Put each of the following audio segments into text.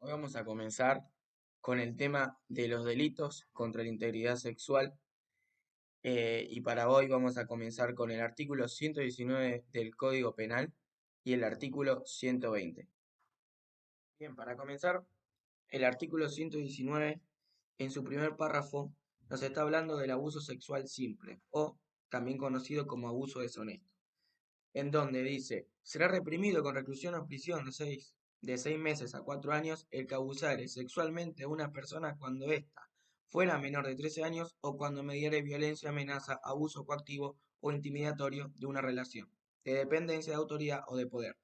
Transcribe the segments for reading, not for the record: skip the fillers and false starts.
Hoy vamos a comenzar con el tema de los delitos contra la integridad sexual y para hoy vamos a comenzar con el artículo 119 del Código Penal y el artículo 120. Bien, para comenzar, el artículo 119 en su primer párrafo nos está hablando del abuso sexual simple o también conocido como abuso deshonesto, en donde dice, será reprimido con reclusión o prisión de seis meses a 4 años el que abusare sexualmente a una persona cuando ésta fuera menor de 13 años o cuando mediare violencia, amenaza, abuso coactivo o intimidatorio de una relación, de dependencia de autoridad o de poder,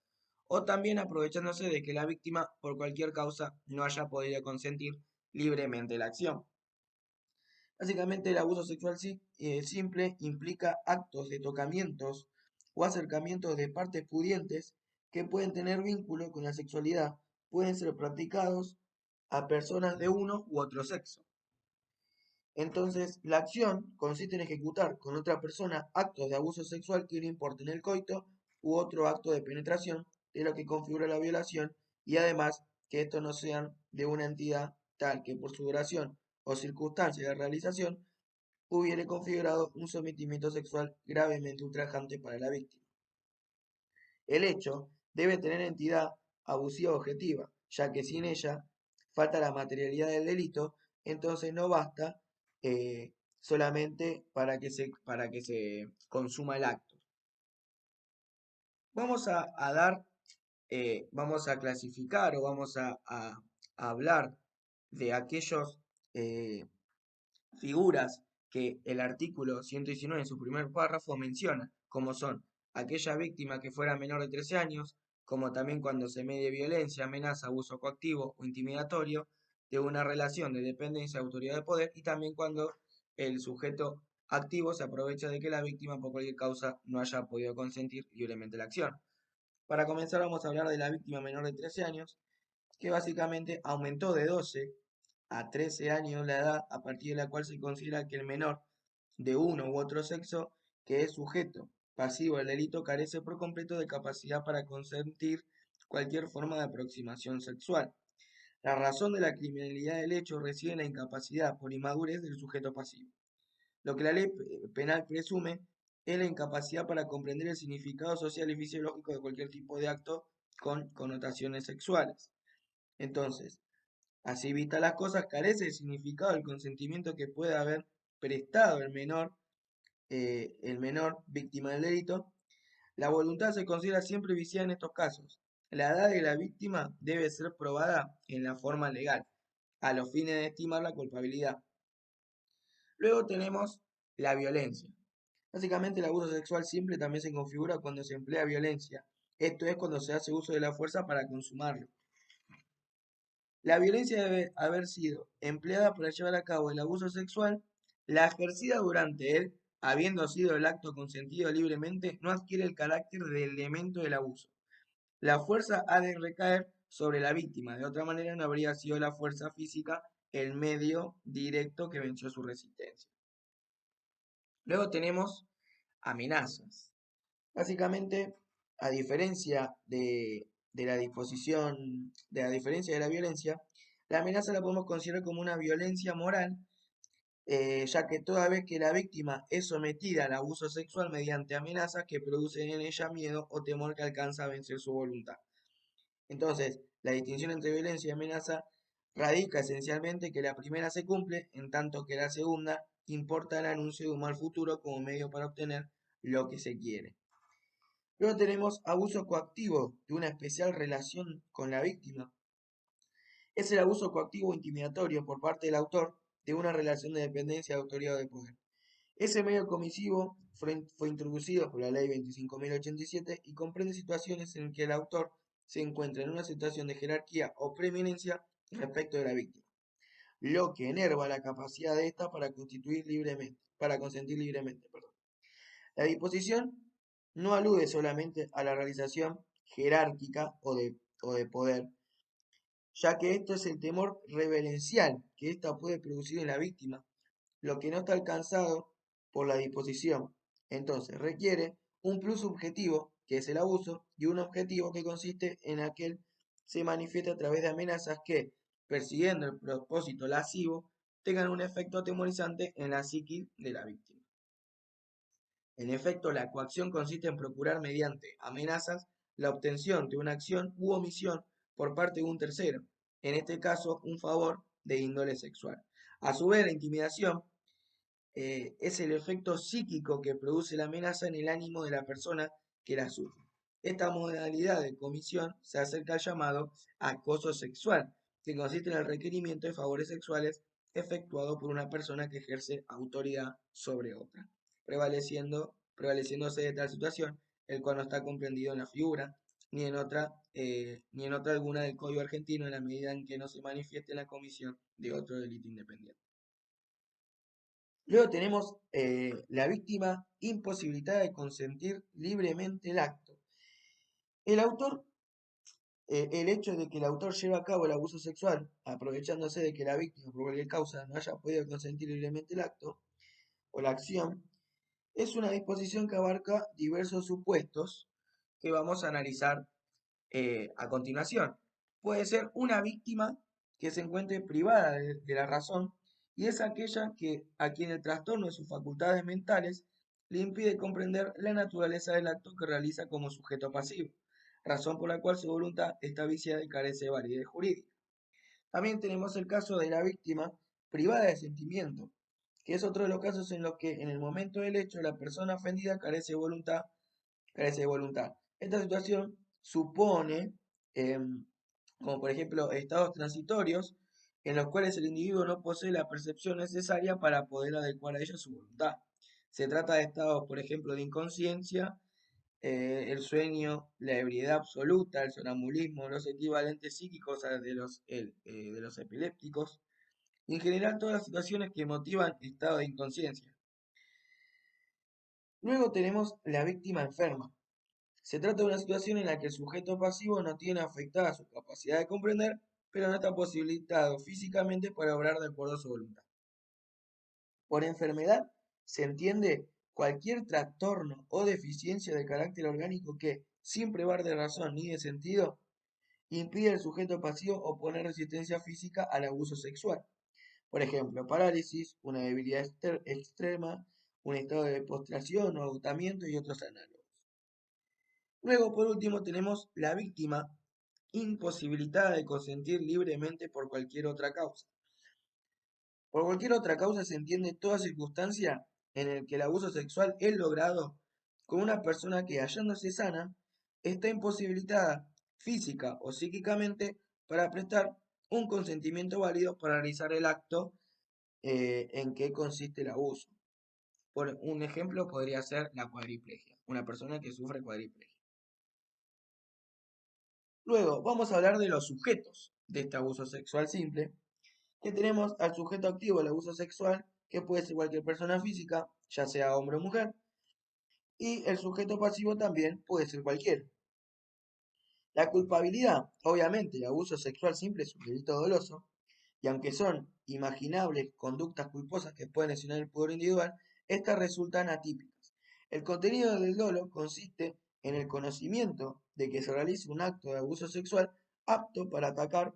o también aprovechándose de que la víctima por cualquier causa no haya podido consentir libremente la acción. Básicamente el abuso sexual simple implica actos de tocamientos o acercamientos de partes pudientes que pueden tener vínculo con la sexualidad, pueden ser practicados a personas de uno u otro sexo. Entonces, la acción consiste en ejecutar con otra persona actos de abuso sexual que no importen el coito u otro acto de penetración de lo que configura la violación y además que estos no sean de una entidad tal que por su duración o circunstancia de realización hubiere configurado un sometimiento sexual gravemente ultrajante para la víctima. El hecho debe tener entidad abusiva objetiva, ya que sin ella falta la materialidad del delito, entonces no basta solamente para que se consuma el acto. Vamos a clasificar o vamos a hablar de aquellos eh, figuras que el artículo 119 en su primer párrafo menciona, como son aquella víctima que fuera menor de 13 años, como también cuando se medie violencia, amenaza, abuso coactivo o intimidatorio de una relación de dependencia de autoridad de poder, y también cuando el sujeto activo se aprovecha de que la víctima por cualquier causa no haya podido consentir libremente la acción. Para comenzar vamos a hablar de la víctima menor de 13 años, que básicamente aumentó de 12 a 13 años la edad a partir de la cual se considera que el menor de uno u otro sexo que es sujeto pasivo del delito carece por completo de capacidad para consentir cualquier forma de aproximación sexual. La razón de la criminalidad del hecho reside en la incapacidad por inmadurez del sujeto pasivo. Lo que la ley penal presume es la incapacidad para comprender el significado social y fisiológico de cualquier tipo de acto con connotaciones sexuales. Entonces, así vistas las cosas, carece de significado el consentimiento que puede haber prestado el menor víctima del delito. La voluntad se considera siempre viciada en estos casos. La edad de la víctima debe ser probada en la forma legal, a los fines de estimar la culpabilidad. Luego tenemos la violencia. Básicamente el abuso sexual simple también se configura cuando se emplea violencia. Esto es cuando se hace uso de la fuerza para consumarlo. La violencia debe haber sido empleada para llevar a cabo el abuso sexual. La ejercida durante él, habiendo sido el acto consentido libremente, no adquiere el carácter de elemento del abuso. La fuerza ha de recaer sobre la víctima, de otra manera no habría sido la fuerza física el medio directo que venció su resistencia. Luego tenemos amenazas. Básicamente, a diferencia de la disposición, de la diferencia de la violencia, la amenaza la podemos considerar como una violencia moral, ya que toda vez que la víctima es sometida al abuso sexual mediante amenazas que producen en ella miedo o temor que alcanza a vencer su voluntad. Entonces, la distinción entre violencia y amenaza radica esencialmente que la primera se cumple, en tanto que la segunda importa el anuncio de un mal futuro como medio para obtener lo que se quiere. Luego tenemos abuso coactivo de una especial relación con la víctima. Es el abuso coactivo o intimidatorio por parte del autor de una relación de dependencia de autoridad o de poder. Ese medio comisivo fue introducido por la ley 25.087 y comprende situaciones en que el autor se encuentra en una situación de jerarquía o preeminencia respecto de la víctima, lo que enerva la capacidad de ésta para consentir libremente. La disposición no alude solamente a la realización jerárquica o de poder, ya que esto es el temor reverencial que ésta puede producir en la víctima, lo que no está alcanzado por la disposición. Entonces requiere un plus subjetivo, que es el abuso, y un objetivo que consiste en aquel se manifiesta a través de amenazas que, persiguiendo el propósito lascivo, tengan un efecto atemorizante en la psiquis de la víctima. En efecto, la coacción consiste en procurar mediante amenazas la obtención de una acción u omisión por parte de un tercero, en este caso un favor de índole sexual. A su vez, la intimidación es el efecto psíquico que produce la amenaza en el ánimo de la persona que la sufre. Esta modalidad de comisión se acerca al llamado acoso sexual, que consiste en el requerimiento de favores sexuales efectuado por una persona que ejerce autoridad sobre otra, prevaleciéndose de tal situación, el cual no está comprendido en la figura, ni en otra alguna del Código Argentino en la medida en que no se manifieste la comisión de otro delito independiente. Luego tenemos la víctima imposibilitada de consentir libremente el acto. El autor, el hecho de que el autor lleve a cabo el abuso sexual, aprovechándose de que la víctima por cualquier causa no haya podido consentir libremente el acto o la acción, es una disposición que abarca diversos supuestos que vamos a analizar a continuación. Puede ser una víctima que se encuentre privada de la razón y es aquella a quien el trastorno de sus facultades mentales le impide comprender la naturaleza del acto que realiza como sujeto pasivo, razón por la cual su voluntad está viciada y carece de validez jurídica. También tenemos el caso de la víctima privada de sentimiento, que es otro de los casos en los que en el momento del hecho la persona ofendida carece de voluntad. Esta situación supone, como por ejemplo, estados transitorios en los cuales el individuo no posee la percepción necesaria para poder adecuar a ella su voluntad. Se trata de estados, por ejemplo, de inconsciencia, el sueño, la ebriedad absoluta, el sonambulismo, los equivalentes psíquicos de los epilépticos, y en general todas las situaciones que motivan estado de inconsciencia. Luego tenemos la víctima enferma. Se trata de una situación en la que el sujeto pasivo no tiene afectada su capacidad de comprender, pero no está posibilitado físicamente para obrar de acuerdo a su voluntad. Por enfermedad se entiende cualquier trastorno o deficiencia de carácter orgánico que, sin privar de razón ni de sentido, impide al sujeto pasivo oponer resistencia física al abuso sexual. Por ejemplo, parálisis, una debilidad extrema, un estado de postración o agotamiento y otros análogos. Luego, por último, tenemos la víctima imposibilitada de consentir libremente por cualquier otra causa. Por cualquier otra causa se entiende toda circunstancia en el que el abuso sexual es logrado con una persona que, hallándose sana, está imposibilitada física o psíquicamente para prestar un consentimiento válido para realizar el acto en que consiste el abuso. Por un ejemplo podría ser la cuadriplegia, una persona que sufre cuadriplegia. Luego, vamos a hablar de los sujetos de este abuso sexual simple, que tenemos al sujeto activo del abuso sexual, que puede ser cualquier persona física, ya sea hombre o mujer, y el sujeto pasivo también puede ser cualquiera. La culpabilidad, obviamente, el abuso sexual simple es un delito doloso, y aunque son imaginables conductas culposas que pueden lesionar el pudor individual, estas resultan atípicas. El contenido del dolo consiste en el conocimiento de que se realiza un acto de abuso sexual apto para atacar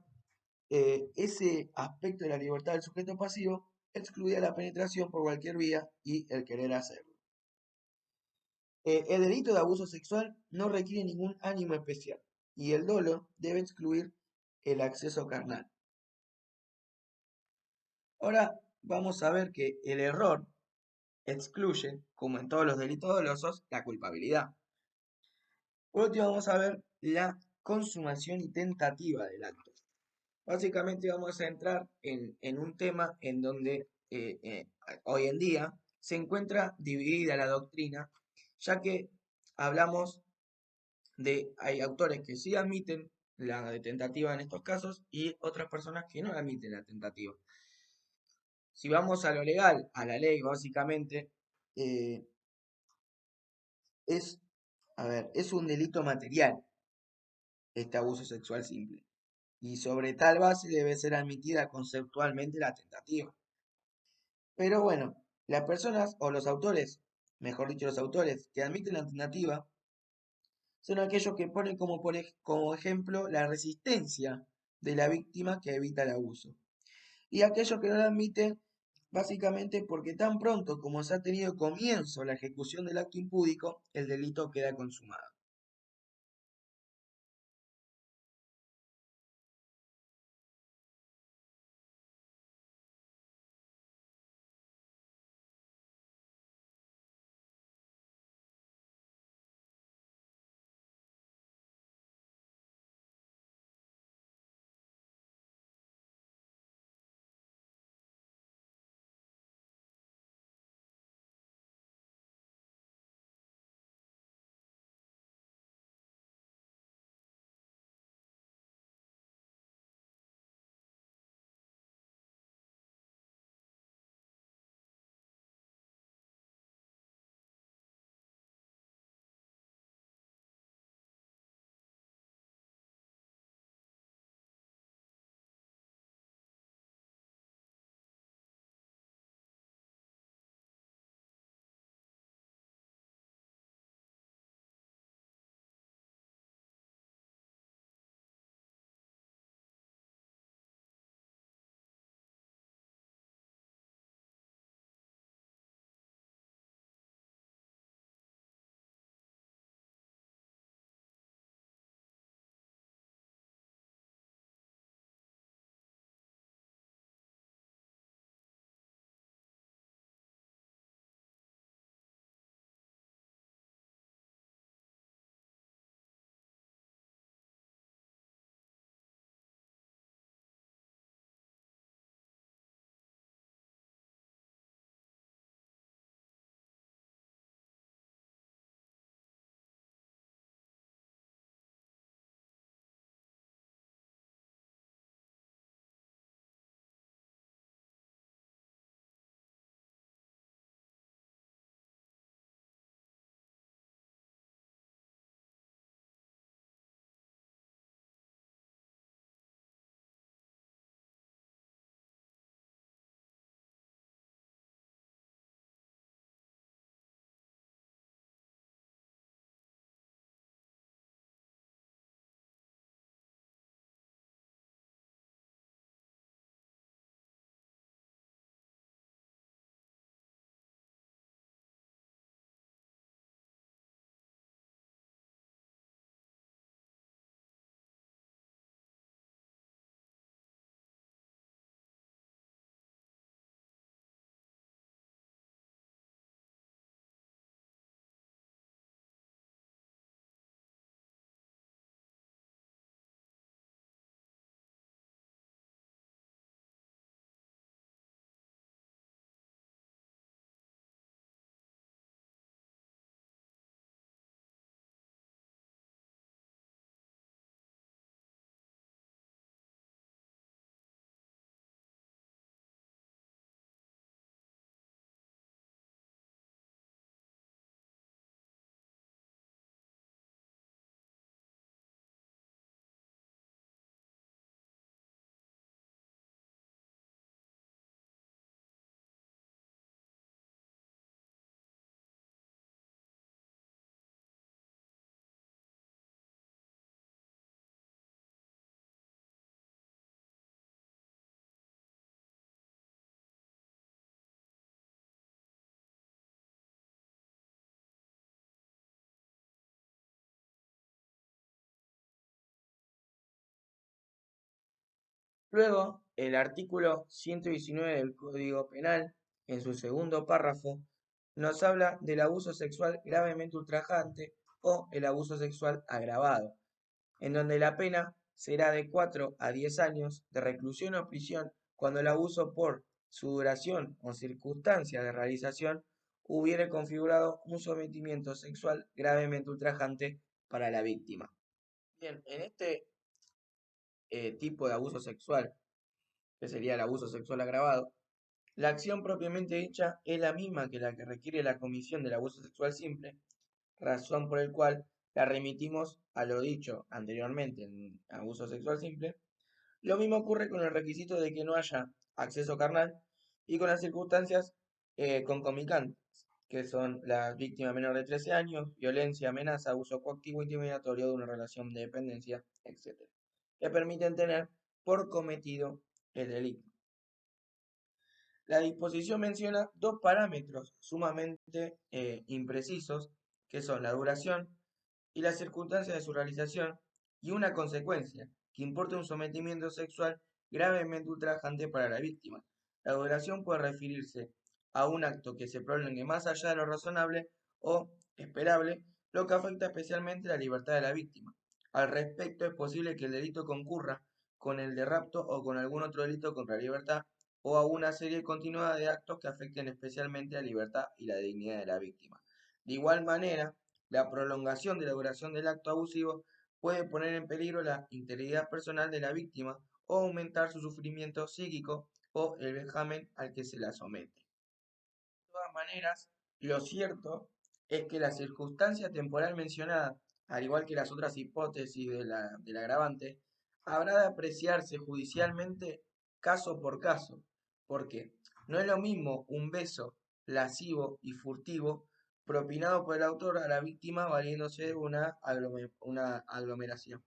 ese aspecto de la libertad del sujeto pasivo, excluida la penetración por cualquier vía y el querer hacerlo. El delito de abuso sexual no requiere ningún ánimo especial y el dolo debe excluir el acceso carnal. Ahora vamos a ver que el error excluye, como en todos los delitos dolosos, la culpabilidad. Por último vamos a ver la consumación y tentativa del acto. Básicamente vamos a entrar en un tema en donde hoy en día se encuentra dividida la doctrina, ya que hablamos hay autores que sí admiten la de tentativa en estos casos y otras personas que no admiten la tentativa. Si vamos a lo legal, a la ley básicamente, eh, es, es un delito material este abuso sexual simple. Y sobre tal base debe ser admitida conceptualmente la tentativa. Pero bueno, las personas o los autores, mejor dicho los autores, que admiten la tentativa, son aquellos que ponen como ejemplo la resistencia de la víctima que evita el abuso. Y aquellos que no lo admiten, básicamente porque tan pronto como se ha tenido comienzo la ejecución del acto impúdico, el delito queda consumado. Luego, el artículo 119 del Código Penal, en su segundo párrafo, nos habla del abuso sexual gravemente ultrajante o el abuso sexual agravado, en donde la pena será de 4 a 10 años de reclusión o prisión cuando el abuso por su duración o circunstancia de realización hubiere configurado un sometimiento sexual gravemente ultrajante para la víctima. Bien, en este tipo de abuso sexual, que sería el abuso sexual agravado, la acción propiamente dicha es la misma que la que requiere la comisión del abuso sexual simple, razón por el cual la remitimos a lo dicho anteriormente en abuso sexual simple. Lo mismo ocurre con el requisito de que no haya acceso carnal y con las circunstancias concomitantes. que son las víctimas menores de 13 años, violencia, amenaza, abuso coactivo, intimidatorio de una relación de dependencia, etc., que permiten tener por cometido el delito. La disposición menciona dos parámetros sumamente imprecisos, que son la duración y las circunstancias de su realización, y una consecuencia, que importa un sometimiento sexual gravemente ultrajante para la víctima. La duración puede referirse a un acto que se prolongue más allá de lo razonable o esperable, lo que afecta especialmente la libertad de la víctima. Al respecto, es posible que el delito concurra con el de rapto o con algún otro delito contra la libertad o a una serie continuada de actos que afecten especialmente la libertad y la dignidad de la víctima. De igual manera, la prolongación de la duración del acto abusivo puede poner en peligro la integridad personal de la víctima o aumentar su sufrimiento psíquico o el vejamen al que se la somete. De todas maneras, lo cierto es que la circunstancia temporal mencionada, al igual que las otras hipótesis del agravante, habrá de apreciarse judicialmente caso por caso, porque no es lo mismo un beso lascivo y furtivo propinado por el autor a la víctima valiéndose de una aglomeración,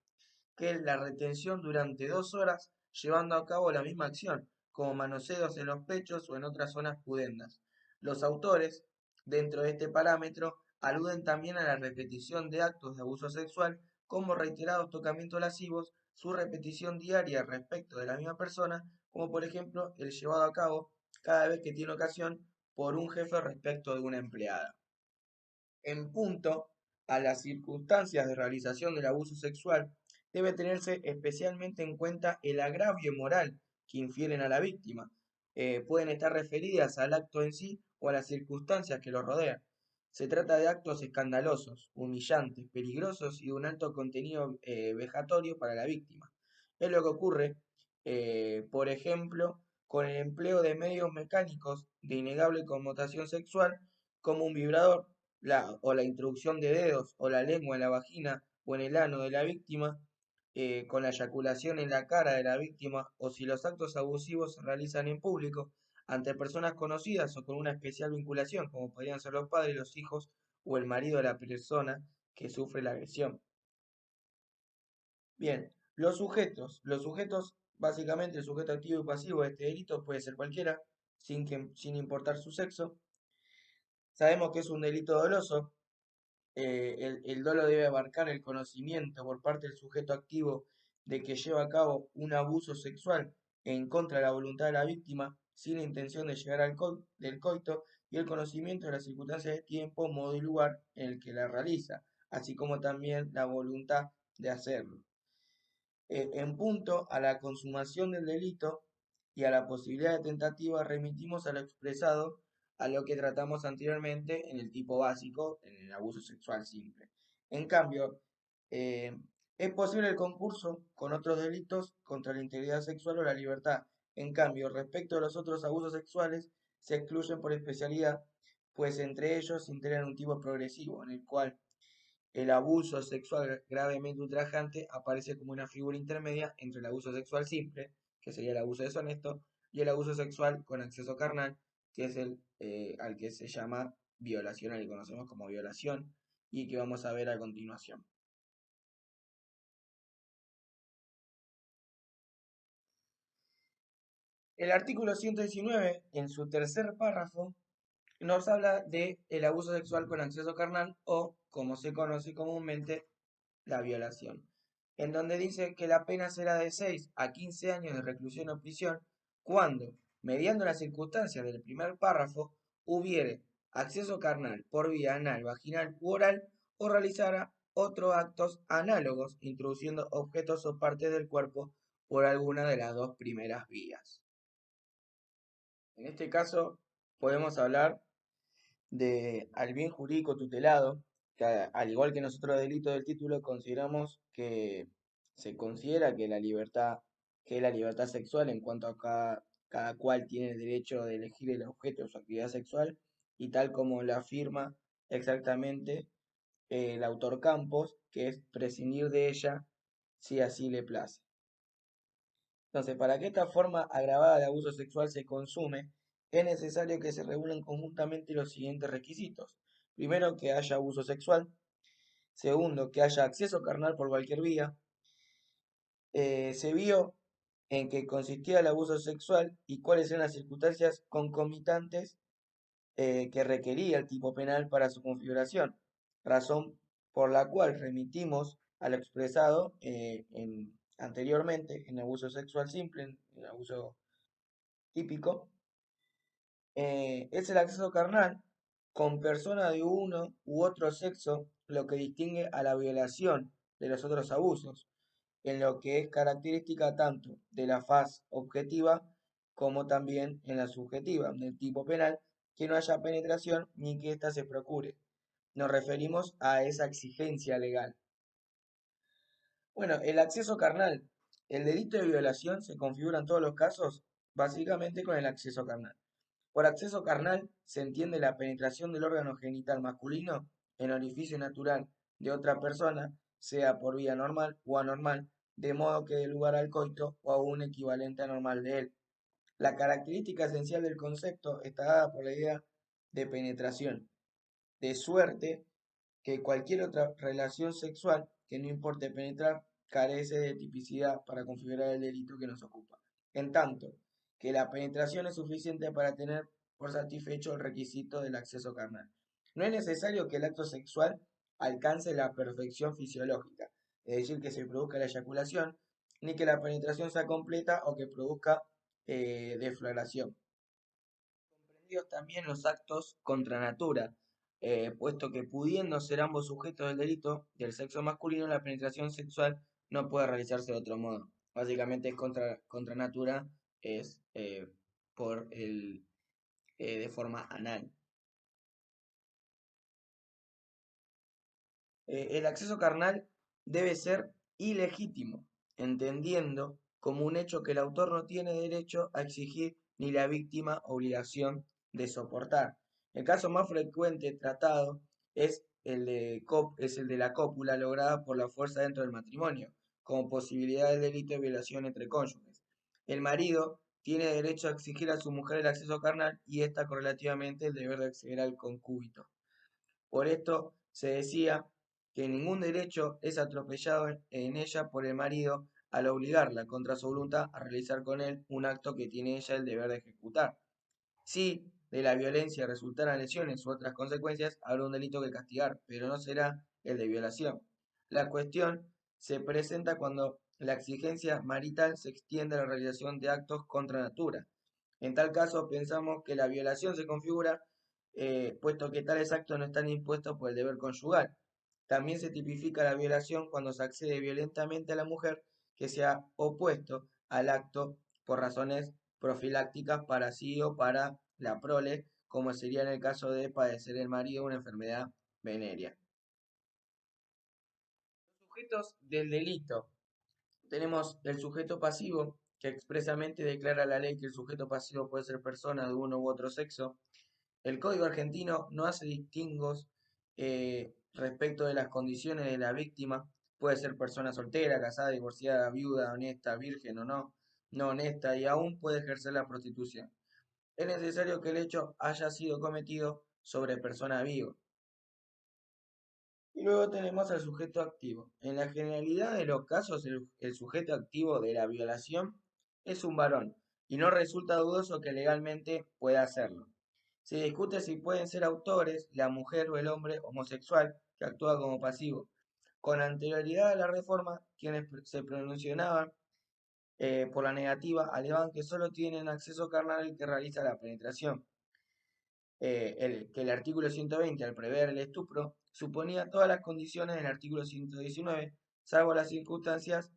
que la retención durante 2 horas llevando a cabo la misma acción, como manoseos en los pechos o en otras zonas pudendas. Los autores, dentro de este parámetro, aluden también a la repetición de actos de abuso sexual como reiterados tocamientos lascivos, su repetición diaria respecto de la misma persona, como por ejemplo el llevado a cabo cada vez que tiene ocasión por un jefe respecto de una empleada. En punto a las circunstancias de realización del abuso sexual, debe tenerse especialmente en cuenta el agravio moral que infieren a la víctima. Pueden estar referidas al acto en sí o a las circunstancias que lo rodean. Se trata de actos escandalosos, humillantes, peligrosos y de un alto contenido vejatorio para la víctima. Es lo que ocurre, por ejemplo, con el empleo de medios mecánicos de innegable connotación sexual, como un vibrador, o la introducción de dedos o la lengua en la vagina o en el ano de la víctima, con la eyaculación en la cara de la víctima, o si los actos abusivos se realizan en público, ante personas conocidas o con una especial vinculación, como podrían ser los padres, los hijos o el marido de la persona que sufre la agresión. Bien, los sujetos, básicamente el sujeto activo y pasivo de este delito puede ser cualquiera, sin importar su sexo. Sabemos que es un delito doloso. El dolo debe abarcar el conocimiento por parte del sujeto activo de que lleva a cabo un abuso sexual en contra de la voluntad de la víctima sin la intención de llegar del coito, y el conocimiento de las circunstancias de tiempo, modo y lugar en el que la realiza, así como también la voluntad de hacerlo. En punto a la consumación del delito y a la posibilidad de tentativa, remitimos a lo expresado a lo que tratamos anteriormente en el tipo básico, en el abuso sexual simple. En cambio, eh, es posible el concurso con otros delitos contra la integridad sexual o la libertad. En cambio, respecto a los otros abusos sexuales, se excluyen por especialidad, pues entre ellos se integran un tipo progresivo, en el cual el abuso sexual gravemente ultrajante aparece como una figura intermedia entre el abuso sexual simple, que sería el abuso deshonesto, y el abuso sexual con acceso carnal, que es el al que se llama violación, al que conocemos como violación, y que vamos a ver a continuación. El artículo 119, en su tercer párrafo, nos habla de el abuso sexual con acceso carnal o, como se conoce comúnmente, la violación, en donde dice que la pena será de 6 a 15 años de reclusión o prisión cuando, mediando las circunstancias del primer párrafo, hubiere acceso carnal por vía anal, vaginal u oral o realizara otros actos análogos introduciendo objetos o partes del cuerpo por alguna de las dos primeras vías. En este caso, podemos hablar al bien jurídico tutelado, que al igual que nosotros delito del título, consideramos que se considera que la libertad sexual en cuanto a cada cual tiene el derecho de elegir el objeto de su actividad sexual, y tal como lo afirma exactamente el autor Campos, que es prescindir de ella si así le place. Entonces, para que esta forma agravada de abuso sexual se consume, es necesario que se reúnan conjuntamente los siguientes requisitos. Primero, que haya abuso sexual. Segundo, que haya acceso carnal por cualquier vía. Se vio en qué consistía el abuso sexual y cuáles eran las circunstancias concomitantes que requería el tipo penal para su configuración, razón por la cual remitimos a lo expresado anteriormente en abuso sexual simple, en abuso típico, es el acceso carnal con persona de uno u otro sexo, lo que distingue a la violación de los otros abusos, en lo que es característica tanto de la faz objetiva como también en la subjetiva, del tipo penal, que no haya penetración ni que ésta se procure. Nos referimos a esa exigencia legal. Bueno, el acceso carnal. El delito de violación se configura en todos los casos básicamente con el acceso carnal. Por acceso carnal se entiende la penetración del órgano genital masculino en orificio natural de otra persona, sea por vía normal o anormal, de modo que dé lugar al coito o a un equivalente anormal de él. La característica esencial del concepto está dada por la idea de penetración, de suerte que cualquier otra relación sexual que no importe penetrar carece de tipicidad para configurar el delito que nos ocupa. En tanto, que la penetración es suficiente para tener por satisfecho el requisito del acceso carnal. No es necesario que el acto sexual alcance la perfección fisiológica, es decir, que se produzca la eyaculación, ni que la penetración sea completa o que produzca defloración. Comprendidos también los actos contra natura, puesto que pudiendo ser ambos sujetos del delito del sexo masculino, la penetración sexual no puede realizarse de otro modo. Básicamente es contra natura, es de forma anal. El acceso carnal debe ser ilegítimo, entendiendo como un hecho que el autor no tiene derecho a exigir ni la víctima obligación de soportar. El caso más frecuente tratado es el de la cópula lograda por la fuerza dentro del matrimonio, como posibilidad del delito de violación entre cónyuges. El marido tiene derecho a exigir a su mujer el acceso carnal y ésta correlativamente el deber de acceder al concúbito. Por esto se decía que ningún derecho es atropellado en ella por el marido al obligarla contra su voluntad a realizar con él un acto que tiene ella el deber de ejecutar. Si de la violencia resultaran lesiones u otras consecuencias, habrá un delito que castigar, pero no será el de violación. La cuestión se presenta cuando la exigencia marital se extiende a la realización de actos contra natura. En tal caso, pensamos que la violación se configura, puesto que tales actos no están impuestos por el deber conyugal. También se tipifica la violación cuando se accede violentamente a la mujer que se ha opuesto al acto por razones profilácticas para sí o para la prole, como sería en el caso de padecer el marido una enfermedad venérea. Sujetos del delito. Tenemos el sujeto pasivo, que expresamente declara la ley que el sujeto pasivo puede ser persona de uno u otro sexo. El Código argentino no hace distingos respecto de las condiciones de la víctima. Puede ser persona soltera, casada, divorciada, viuda, honesta, virgen o no, no honesta y aún puede ejercer la prostitución. Es necesario que el hecho haya sido cometido sobre persona viva. Y luego tenemos al sujeto activo. En la generalidad de los casos, el sujeto activo de la violación es un varón, y no resulta dudoso que legalmente pueda hacerlo. Se discute si pueden ser autores la mujer o el hombre homosexual que actúa como pasivo. Con anterioridad a la reforma, quienes se pronunciaban por la negativa alegaban que solo tienen acceso carnal el que realiza la penetración. Que el artículo 120, al prever el estupro, suponía todas las condiciones del artículo 119, salvo las circunstancias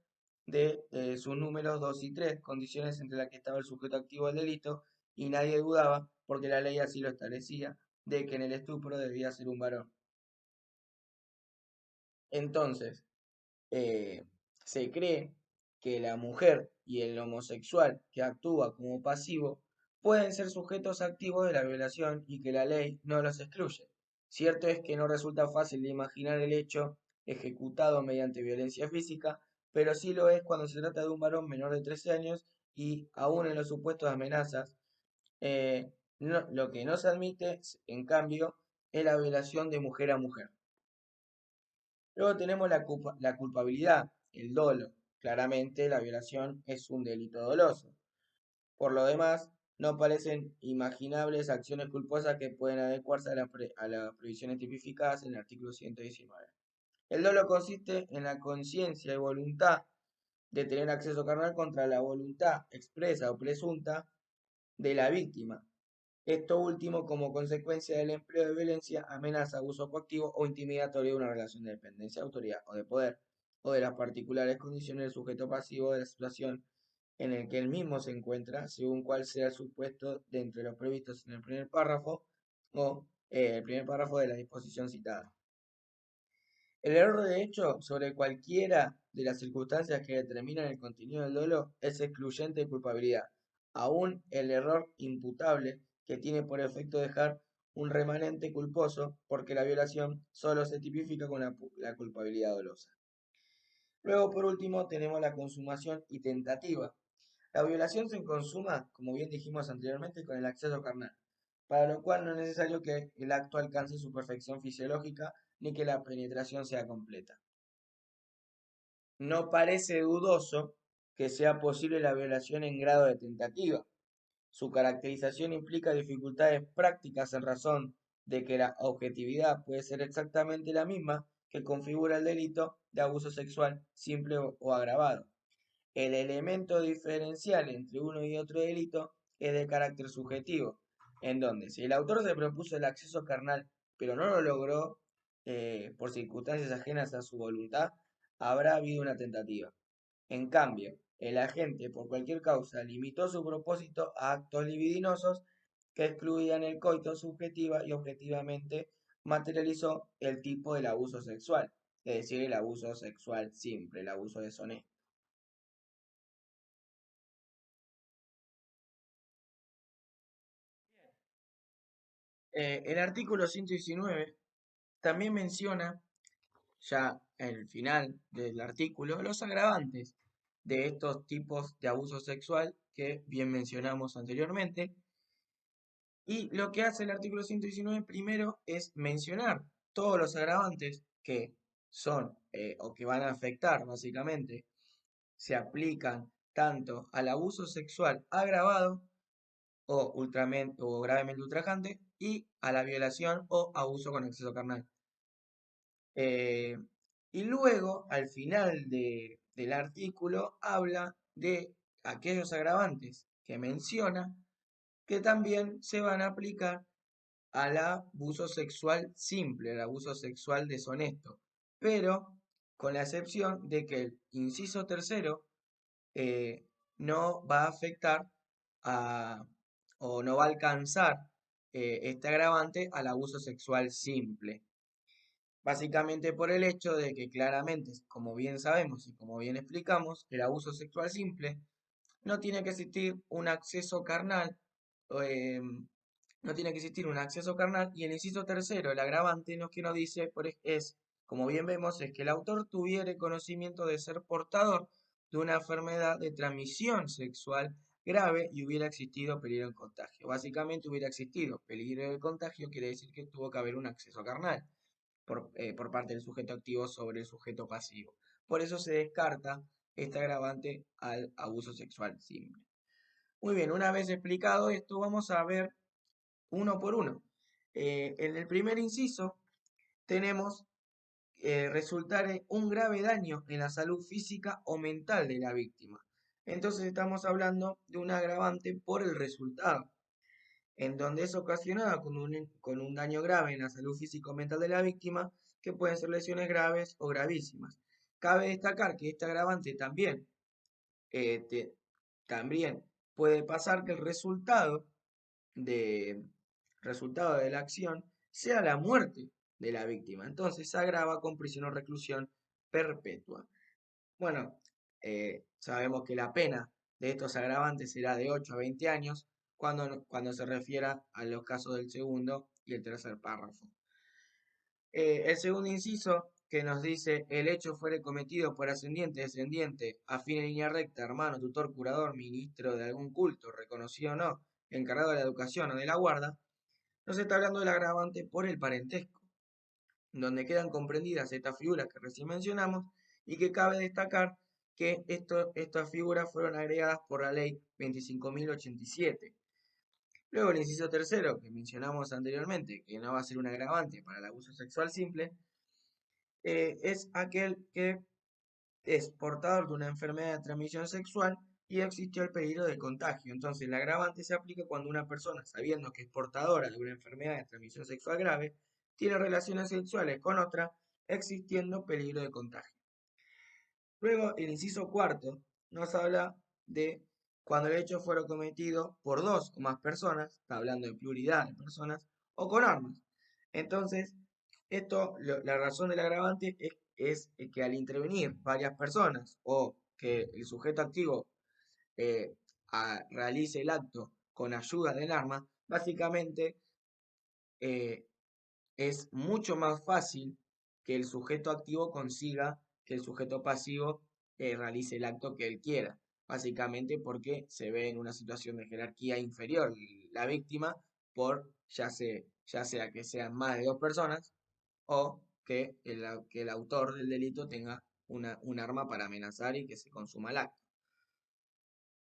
de sus números 2 y 3, condiciones entre las que estaba el sujeto activo del delito, y nadie dudaba, porque la ley así lo establecía, de que en el estupro debía ser un varón. Entonces, eh, se cree que la mujer y el homosexual que actúa como pasivo pueden ser sujetos activos de la violación y que la ley no los excluye. Cierto es que no resulta fácil de imaginar el hecho ejecutado mediante violencia física, pero sí lo es cuando se trata de un varón menor de 13 años y aún en los supuestos de amenazas, Lo que no se admite, en cambio, es la violación de mujer a mujer. Luego tenemos la culpabilidad, el dolo. Claramente la violación es un delito doloso. Por lo demás, no parecen imaginables acciones culposas que pueden adecuarse a las previsiones tipificadas en el artículo 119. El dolo consiste en la conciencia y voluntad de tener acceso carnal contra la voluntad expresa o presunta de la víctima. Esto último como consecuencia del empleo de violencia, amenaza, abuso coactivo o intimidatorio de una relación de dependencia, autoridad o de poder, o de las particulares condiciones del sujeto pasivo de la situación en el que el mismo se encuentra, según cuál sea el supuesto de entre los previstos en el primer párrafo o el primer párrafo de la disposición citada. El error de hecho sobre cualquiera de las circunstancias que determinan el contenido del dolo es excluyente de culpabilidad, aún el error imputable que tiene por efecto dejar un remanente culposo porque la violación solo se tipifica con la culpabilidad dolosa. Luego, por último, tenemos la consumación y tentativa. La violación se consuma, como bien dijimos anteriormente, con el acceso carnal, para lo cual no es necesario que el acto alcance su perfección fisiológica ni que la penetración sea completa. No parece dudoso que sea posible la violación en grado de tentativa. Su caracterización implica dificultades prácticas en razón de que la objetividad puede ser exactamente la misma que configura el delito de abuso sexual simple o agravado. El elemento diferencial entre uno y otro delito es de carácter subjetivo, en donde si el autor se propuso el acceso carnal pero no lo logró por circunstancias ajenas a su voluntad, habrá habido una tentativa. En cambio, el agente, por cualquier causa, limitó su propósito a actos libidinosos que excluían el coito subjetiva y objetivamente materializó el tipo del abuso sexual, es decir, el abuso sexual simple, el abuso deshonesto. El artículo 119 también menciona, ya en el final del artículo, los agravantes de estos tipos de abuso sexual que bien mencionamos anteriormente. Y lo que hace el artículo 119 primero es mencionar todos los agravantes que son o que van a afectar básicamente, se aplican tanto al abuso sexual agravado o gravemente ultrajante y a la violación o abuso con exceso carnal. Eh, y luego, al final del artículo, habla de aquellos agravantes que menciona que también se van a aplicar al abuso sexual simple, al abuso sexual deshonesto, pero con la excepción de que el inciso tercero eh, no va a afectar a, o no va a alcanzar este agravante al abuso sexual simple. Básicamente por el hecho de que claramente, como bien sabemos y como bien explicamos, el abuso sexual simple no tiene que existir un acceso carnal, eh, no tiene que existir un acceso carnal, y el inciso tercero, el agravante, lo que nos dice es, como bien vemos, es que el autor tuviera conocimiento de ser portador de una enfermedad de transmisión sexual grave y hubiera existido peligro de contagio. Básicamente hubiera existido peligro de contagio, quiere decir que tuvo que haber un acceso carnal por parte del sujeto activo sobre el sujeto pasivo. Por eso se descarta este agravante al abuso sexual simple. Muy bien, una vez explicado esto, vamos a ver uno por uno. En el primer inciso tenemos resultar un grave daño en la salud física o mental de la víctima. Entonces estamos hablando de un agravante por el resultado, en donde es ocasionada con un daño grave en la salud física o mental de la víctima, que pueden ser lesiones graves o gravísimas. Cabe destacar que este agravante eh, te- también puede pasar que el de, resultado de la acción sea la muerte de la víctima. Entonces se agrava con prisión o reclusión perpetua. Bueno, sabemos que la pena de estos agravantes será de 8 a 20 años cuando se refiera a los casos del segundo y el tercer párrafo. El segundo inciso que nos dice el hecho fuere cometido por ascendiente, descendiente, afín en línea recta, hermano, tutor, curador, ministro de algún culto, reconocido o no, encargado de la educación o de la guarda, nos está hablando del agravante por el parentesco, donde quedan comprendidas estas figuras que recién mencionamos y que cabe destacar que estas figuras fueron agregadas por la ley 25.087. Luego el inciso tercero, que mencionamos anteriormente, que no va a ser un agravante para el abuso sexual simple, es aquel que es portador de una enfermedad de transmisión sexual y existió el peligro de contagio. Entonces, el agravante se aplica cuando una persona, sabiendo que es portadora de una enfermedad de transmisión sexual grave, tiene relaciones sexuales con otra, existiendo peligro de contagio. Luego, el inciso cuarto nos habla de cuando el hecho fuera cometido por dos o más personas, está hablando de pluralidad de personas, o con armas. Entonces, la razón del agravante es que al intervenir varias personas o que el sujeto activo eh, realice el acto con ayuda del arma, básicamente eh, es mucho más fácil que el sujeto activo consiga que el sujeto pasivo realice el acto que él quiera. Básicamente porque se ve en una situación de jerarquía inferior la víctima por ya sea que sean más de dos personas o que el autor del delito tenga un arma para amenazar y que se consuma el acto.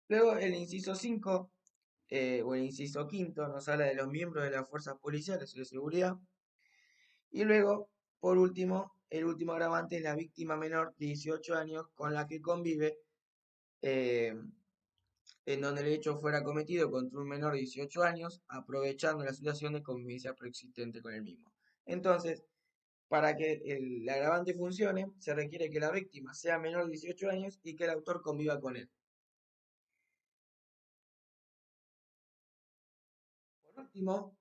Luego el inciso 5 o el inciso quinto nos habla de los miembros de las fuerzas policiales y de seguridad. Y luego, por último, el último agravante es la víctima menor de 18 años con la que convive, eh, en donde el hecho fuera cometido contra un menor de 18 años, aprovechando la situación de convivencia preexistente con el mismo. Entonces, para que el agravante funcione, se requiere que la víctima sea menor de 18 años y que el autor conviva con él. Por último,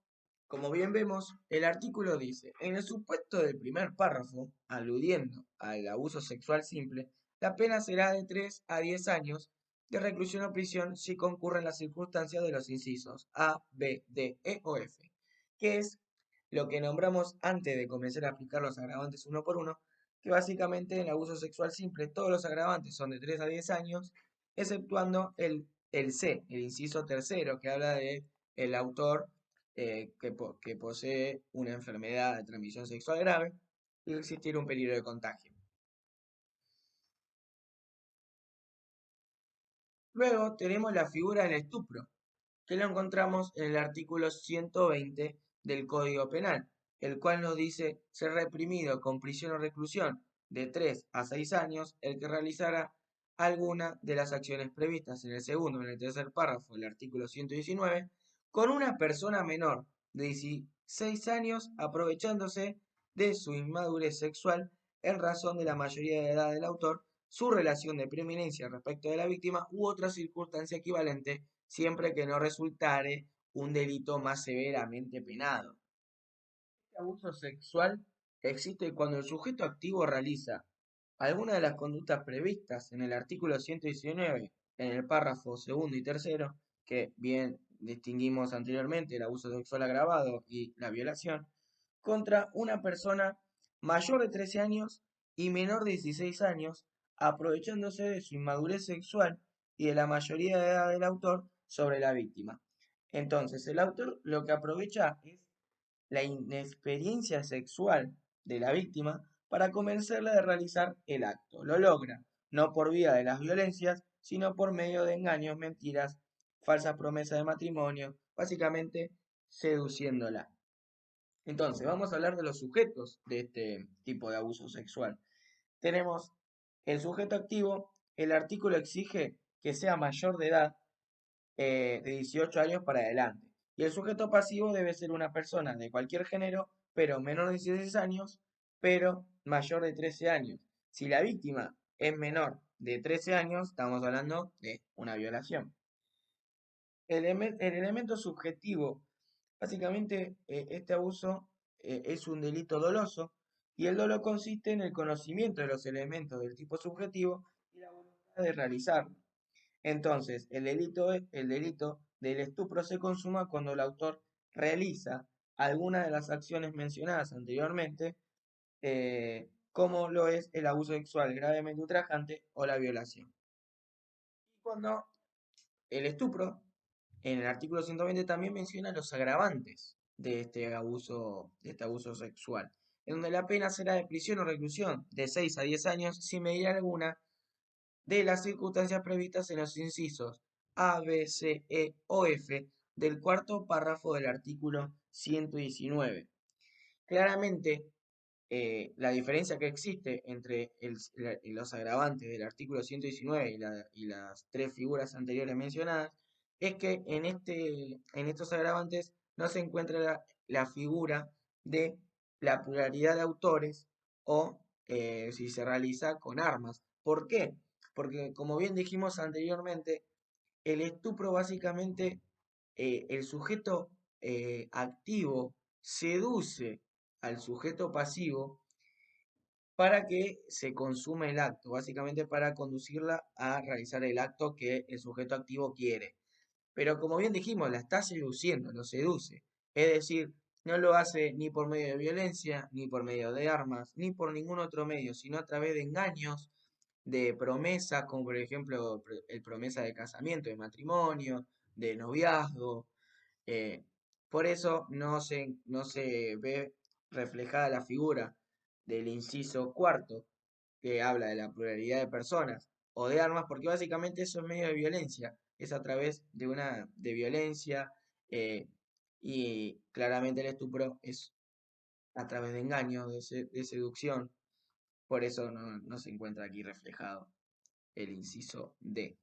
como bien vemos, el artículo dice, en el supuesto del primer párrafo, aludiendo al abuso sexual simple, la pena será de 3 a 10 años de reclusión o prisión si concurren las circunstancias de los incisos A, B, D, E o F, que es lo que nombramos antes de comenzar a aplicar los agravantes uno por uno, que básicamente en el abuso sexual simple todos los agravantes son de 3 a 10 años, exceptuando el C, el inciso tercero, que habla de el autor que posee una enfermedad de transmisión sexual grave y existir un peligro de contagio. Luego tenemos la figura del estupro, que lo encontramos en el artículo 120 del Código Penal, el cual nos dice ser reprimido con prisión o reclusión de 3 a 6 años el que realizara alguna de las acciones previstas en el segundo o en el tercer párrafo del artículo 119 con una persona menor de 16 años aprovechándose de su inmadurez sexual en razón de la mayoría de edad del autor, su relación de preeminencia respecto de la víctima u otra circunstancia equivalente siempre que no resultare un delito más severamente penado. El abuso sexual existe cuando el sujeto activo realiza alguna de las conductas previstas en el artículo 119, en el párrafo segundo y tercero, que bien distinguimos anteriormente, el abuso sexual agravado y la violación, contra una persona mayor de 13 años y menor de 16 años, aprovechándose de su inmadurez sexual y de la mayoría de edad del autor sobre la víctima. Entonces, el autor lo que aprovecha es la inexperiencia sexual de la víctima para convencerla de realizar el acto. Lo logra, no por vía de las violencias, sino por medio de engaños, mentiras, falsas promesas de matrimonio, básicamente seduciéndola. Entonces, vamos a hablar de los sujetos de este tipo de abuso sexual. Tenemos el sujeto activo, el artículo exige que sea mayor de edad, de 18 años para adelante. Y el sujeto pasivo debe ser una persona de cualquier género, pero menor de 16 años, pero mayor de 13 años. Si la víctima es menor de 13 años, estamos hablando de una violación. El elemento subjetivo, básicamente este abuso es un delito doloso y el dolo consiste en el conocimiento de los elementos del tipo subjetivo y la voluntad de realizarlo. Entonces, el delito del estupro se consuma cuando el autor realiza alguna de las acciones mencionadas anteriormente, como lo es el abuso sexual gravemente ultrajante o la violación. Y cuando el estupro en el artículo 120 también menciona los agravantes de este abuso sexual, en donde la pena será de prisión o reclusión de 6 a 10 años sin medida alguna de las circunstancias previstas en los incisos A, B, C, E o F del cuarto párrafo del artículo 119. Claramente, la diferencia que existe entre los agravantes del artículo 119 y las tres figuras anteriores mencionadas es que en estos agravantes no se encuentra la figura de la pluralidad de autores o si se realiza con armas. ¿Por qué? Porque como bien dijimos anteriormente, el estupro básicamente, el sujeto activo seduce al sujeto pasivo para que se consume el acto, básicamente para conducirla a realizar el acto que el sujeto activo quiere. Pero como bien dijimos, la está seduciendo, lo seduce. Es decir, no lo hace ni por medio de violencia, ni por medio de armas, ni por ningún otro medio, sino a través de engaños, de promesas, como por ejemplo el promesa de casamiento, de matrimonio, de noviazgo. eh, por eso no se ve reflejada la figura del inciso cuarto, que habla de la pluralidad de personas o de armas, porque básicamente eso es medio de violencia, es a través de violencia, y claramente el estupro es a través de engaños, de seducción, por eso no se encuentra aquí reflejado el inciso D.